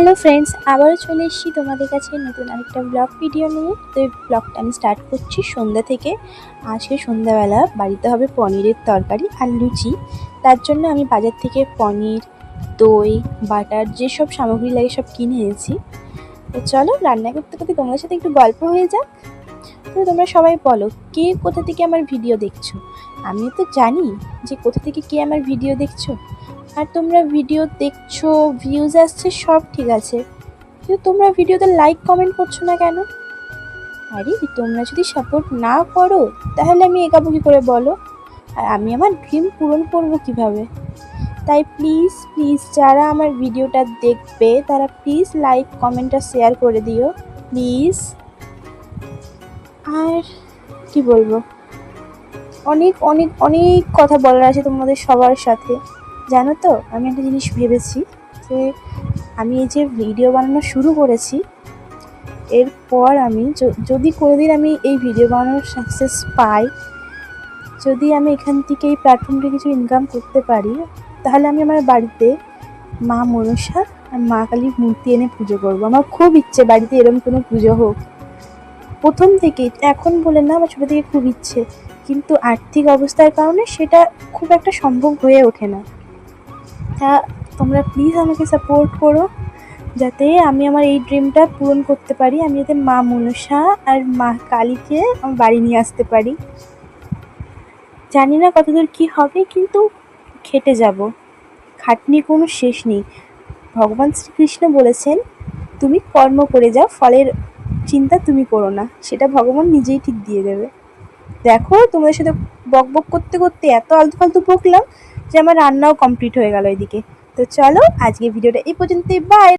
Hello friends, আবারও চলে এসেছি তোমাদের কাছে নতুন আরেকটা ব্লগ ভিডিও নিয়ে। তো এই ব্লগটা আমি স্টার্ট করছি সন্ধ্যা থেকে। আজকে সন্ধ্যাবেলা বাড়িতে হবে পনিরের তরকারি আর লুচি। তার জন্য আমি বাজার থেকে পনির, দই, বাটার যেসব সামগ্রী লাগে সব কিনে এনেছি। তো চলো রান্না করতে করতে তোমাদের সাথে একটু গল্প হয়ে যাক। তো তোমরা সবাই বলো, কে কোথা থেকে আমার ভিডিও দেখছো? আমিও তো জানি যে কোথা থেকে কে আমার ভিডিও দেখছো। আর তোমরা ভিডিও দেখছো, ভিউজ আসছে, সব ঠিক আছে, কিন্তু তোমরা ভিডিওতে লাইক কমেন্ট করছো না কেন? আরে তোমরা যদি সাপোর্ট না করো তাহলে আমি এগাবো কী করে বলো? আর আমি আমার ড্রিম পূরণ করব কিভাবে? তাই প্লিজ প্লিজ যারা আমার ভিডিওটা দেখবে তারা প্লিজ লাইক কমেন্ট আর শেয়ার করে দিও প্লিজ। আর কি বলবো, অনেক অনেক অনেক কথা বলার আছে তোমাদের সবার সাথে। জানো তো, আমি একটা জিনিস ভেবেছি যে আমি এই যে ভিডিও বানানো শুরু করেছি, এরপর আমি যদি কোনোদিন আমি এই ভিডিও বানানোর সাকসেস পাই, যদি আমি এখান থেকে এই প্ল্যাটফর্মটা কিছু ইনকাম করতে পারি, তাহলে আমি আমার বাড়িতে মা মনসা আর মা কালীর মূর্তি এনে পুজো করবো। আমার খুব ইচ্ছে বাড়িতে এরকম কোনো পুজো হোক, প্রথম থেকেই, এখন বলে না, আমার ছোটো থেকে খুব ইচ্ছে, কিন্তু আর্থিক অবস্থার কারণে সেটা খুব একটা সম্ভব হয়ে ওঠে না। তা তোমরা প্লিজ আমাকে সাপোর্ট করো যাতে আমি আমার এই ড্রিমটা পূরণ করতে পারি। আমি যাতে মা মনসা আর মা কালীকে আমার বাড়ি নিয়ে আসতে পারি। জানি না কতদূর কী হবে, কিন্তু খেটে যাব, খাটনির কোনো শেষ নেই। ভগবান শ্রীকৃষ্ণ বলেছেন, তুমি কর্ম করে যাও, ফলের চিন্তা তুমি করো না, সেটা ভগবান নিজেই ঠিক দিয়ে দেবে। দেখো তোমাদের সাথে বক বক করতে করতে এত আলতু ফালতু বকলাম যে আমার রান্নাও কমপ্লিট হয়ে গেল এদিকে। তো চলো আজকে ভিডিওটা এই পর্যন্তই, বাই।